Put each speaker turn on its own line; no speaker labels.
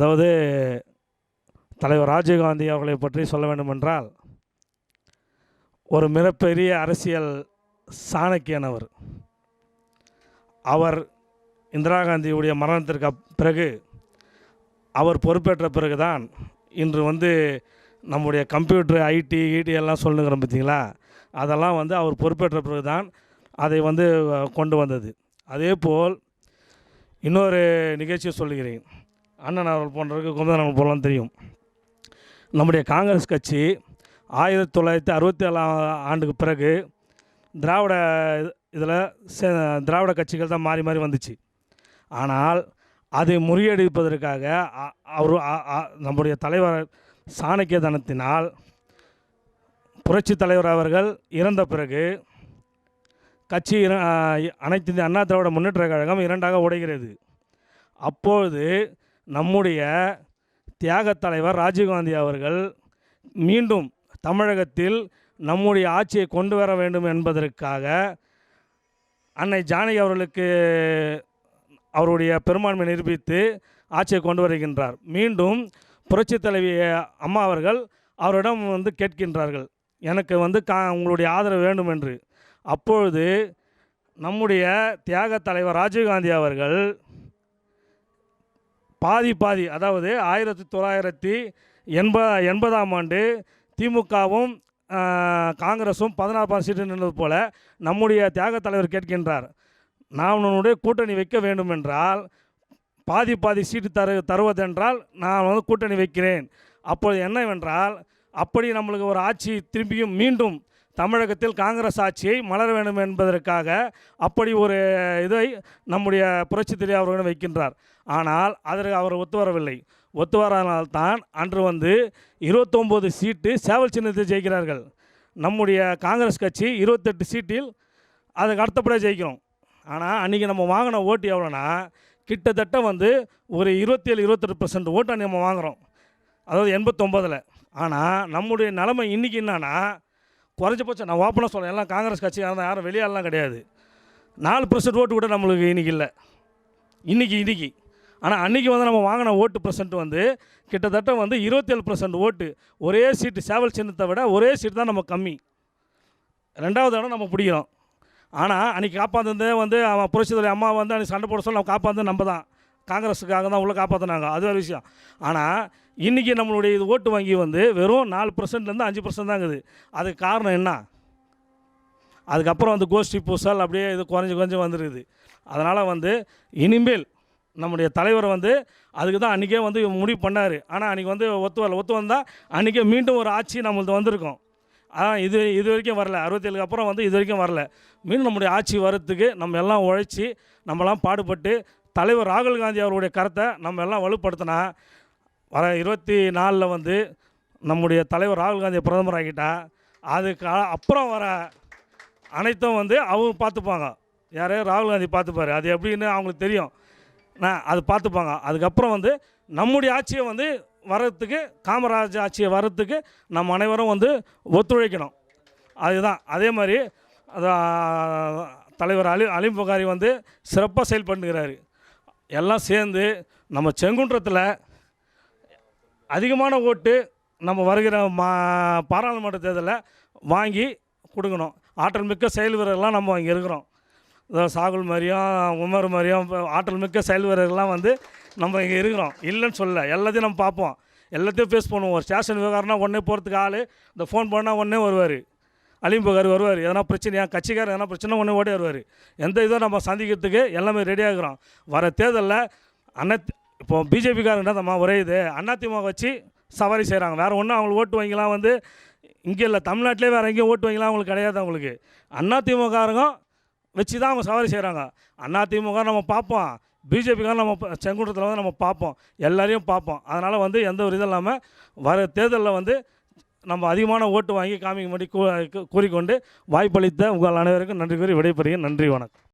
அதாவது தலைவர் ராஜீவ்காந்தி அவர்களை பற்றி சொல்ல வேண்டுமென்றால் ஒரு மிகப்பெரிய அரசியல் சாணக்கியன் அவர். அவர் இந்திரா காந்தியுடைய மரணத்திற்கு பிறகு அவர் பொறுப்பேற்ற பிறகுதான் இன்று நம்முடைய கம்ப்யூட்டர் ஐடி எல்லாம் சொல்லுங்கிறோம் பார்த்தீங்களா, அதெல்லாம் அவர் பொறுப்பேற்ற பிறகு தான் அதை கொண்டு வந்தது. அதே போல் இன்னொரு நிகழ்ச்சியை சொல்லுகிறேன். அண்ணன் அவர்கள் போன்றவருக்கு குமரன் அவர்கள் போலாம் தெரியும். நம்முடைய காங்கிரஸ் கட்சி 1967 ஆண்டுக்கு பிறகு திராவிட கட்சிகள் தான் மாறி மாறி வந்துச்சு. ஆனால் அதை முறியடிப்பதற்காக நம்முடைய தலைவர் சாணக்கியதனத்தினால் புரட்சி தலைவர் அவர்கள் இறந்த பிறகு கட்சி அனைத்து இந்திய அண்ணா திராவிட முன்னேற்ற கழகம் இரண்டாக உடைகிறது. அப்பொழுது நம்முடைய தியாக தலைவர் ராஜீவ்காந்தி அவர்கள் மீண்டும் தமிழகத்தில் நம்முடைய ஆட்சியை கொண்டு வர வேண்டும் என்பதற்காக அன்னை ஜானகி அவர்களுக்கு அவருடைய பெரும்பான்மை நிரூபித்து ஆட்சியை கொண்டு வருகின்றார். மீண்டும் புரட்சி தலைவி அம்மா அவர்கள் அவரிடம் கேட்கின்றார்கள், எனக்கு உங்களுடைய ஆதரவு வேண்டும் என்று. அப்பொழுது நம்முடைய தியாக தலைவர் ராஜீவ்காந்தி அவர்கள் பாதி அதாவது 1980ஆம் ஆண்டு திமுகவும் காங்கிரஸும் 16 சீட்டு நின்றது போல நம்முடைய தியாக தலைவர் கேட்கின்றார், நான் உன்னுடைய கூட்டணி வைக்க வேண்டும் என்றால் பாதி சீட்டு தருவதென்றால் நான் கூட்டணி வைக்கிறேன். அப்பொழுது என்னவென்றால், அப்படி நம்மளுக்கு ஒரு ஆட்சி திரும்பியும் மீண்டும் தமிழகத்தில் காங்கிரஸ் ஆட்சியை மலர வேண்டும் என்பதற்காக அப்படி ஒரு இதை நம்முடைய புரட்சி தலைவர் அவர்கள் வைக்கின்றார். ஆனால் அதற்கு அவர் ஒத்து வரவில்லை. ஒத்து வரனால்தான் அன்று 29 சீட்டு சேவல் சின்னத்தை ஜெயிக்கிறார்கள். நம்முடைய காங்கிரஸ் கட்சி 28 சீட்டில் அதுக்கு அடுத்தப்படியாக ஜெயிக்கிறோம். ஆனால் அன்றைக்கி நம்ம வாங்கின ஓட்டு எவ்வளோனா கிட்டத்தட்ட ஒரு 27-28% ஓட்டு நம்ம வாங்குகிறோம், அதாவது 89. ஆனால் நம்முடைய நிலைமை இன்றைக்கி என்னன்னா, குறைஞ்சபட்சம் நான் ஓப்பனாக சொல்கிறேன், எல்லாம் காங்கிரஸ் கட்சி யாரும் வெளியாலாம் கிடையாது. 4% ஓட்டு கூட நம்மளுக்கு இன்றைக்கி இல்லை இன்றைக்கி. ஆனால் அன்றைக்கி நம்ம வாங்கின ஓட்டு பர்சன்ட் கிட்டத்தட்ட 27% ஓட்டு. ஒரே சீட்டு சேவல் சின்னத்தை விட ஒரே சீட்டு தான் நம்ம கம்மி, 2வது இடம் நம்ம பிடிக்கிறோம். ஆனால் அன்றைக்கி காப்பாற்றுனதே அவன் புரட்சி தலைவர் அம்மா அன்றைக்கி சண்டை போட சொல்ல நம்ம காப்பாற்று நம்ம தான் காங்கிரஸுக்காக தான் உள்ளே காப்பாற்றினாங்க, அது ஒரு விஷயம். ஆனால் இன்றைக்கி நம்மளுடைய இது ஓட்டு வங்கி வெறும் 4%லேருந்து 5% தான் இருக்குது. அதுக்கு காரணம் என்ன? அதுக்கப்புறம் கோஷ்டி பூசல் அப்படியே இது குறைஞ்சி வந்துருக்குது. அதனால் இனிமேல் நம்முடைய தலைவர் அதுக்கு தான் அன்றைக்கே முடிவு பண்ணார். ஆனால் அன்றைக்கி ஒத்து வந்தால் அன்றைக்கே மீண்டும் ஒரு ஆட்சி நம்மளுக்கு வந்திருக்கோம். இது வரைக்கும் வரல, 67க்கு அப்புறம் இது வரைக்கும் வரல. மீண்டும் நம்முடைய ஆட்சி வரத்துக்கு நம்ம எல்லாம் உழைச்சி நம்மலாம் பாடுபட்டு தலைவர் ராகுல் காந்தி அவருடைய கருத்தை நம்ம எல்லாம் வலுப்படுத்தினா வர 24 நம்முடைய தலைவர் ராகுல் காந்தியை பிரதமர் ஆகிட்டா அதுக்கு அப்புறம் வர அனைத்தும் அவங்க பார்த்துப்பாங்க. யாரே ராகுல் காந்தி பார்த்துப்பார், அது எப்படின்னு அவங்களுக்கு தெரியும், அது பார்த்துப்பாங்க. அதுக்கப்புறம் நம்முடைய ஆட்சியை வர்றதுக்கு, காமராஜ் ஆட்சியை வர்றதுக்கு நம்ம அனைவரும் ஒத்துழைக்கணும். அதுதான். அதே மாதிரி தலைவர் அலீம் புகாரி சிறப்பாக செயல்படுகிறார். எல்லாம் சேர்ந்து நம்ம செங்குன்றத்தில் அதிகமான ஓட்டு நம்ம வருகிற பாராளுமன்ற தேர்தலில் வாங்கி கொடுக்கணும். ஆற்றல் மிக்க செயல் வீரர்கள்லாம் நம்ம இங்கே இருக்கிறோம். சாகுல் மாதிரியும் உமர் மாதிரியும் ஆற்றல் மிக்க செயல் வீரர்கள்லாம் நம்ம இங்கே இருக்கிறோம், இல்லைன்னு சொல்ல. எல்லாத்தையும் நம்ம பார்ப்போம், எல்லாத்தையும் ஃபேஸ் பண்ணுவோம். ஒரு ஸ்டேஷன் விவகாரம்னா உடனே போகிறதுக்கு ஆள், இந்த ஃபோன் பண்ணால் உடனே வருவார், அலீம் புகாரி வருவார். எதனா பிரச்சனையா கட்சிக்காரர் எதனா பிரச்சனை உடனே ஓடி வருவார். எந்த இதுவும் நம்ம சந்திக்கிறதுக்கு எல்லாமே ரெடியாகிறோம். வர தேர்தலில் இப்போ பிஜேபிக்காரங்க தான் ஒரே இது அதிமுக வச்சு சவாரி செய்கிறாங்க. வேறு ஒன்றும் அவங்களுக்கு ஓட்டு வாங்கிலாம் இங்கே இல்லை, தமிழ்நாட்டிலே வேறு எங்கேயும் ஓட்டு வாங்கிலாம் அவங்களுக்கு கிடையாது. அவங்களுக்கு அதிமுககாரங்க வச்சு தான் அவங்க சவாரி செய்கிறாங்க. அதிமுக நம்ம பார்ப்போம், பிஜேபிக்காக நம்ம செங்குன்றத்தில் நம்ம பார்ப்போம், எல்லாரையும் பார்ப்போம். அதனால் எந்த ஒரு இதுவும் இல்லாமல் வர தேர்தலில் நம்ம அதிகமான ஓட்டு வாங்கி காமிக்கும்படி கூறிக்கொண்டு வாய்ப்பளித்த உங்கள் அனைவருக்கும் நன்றி கூறி விடைபெறுகிறேன். நன்றி, வணக்கம்.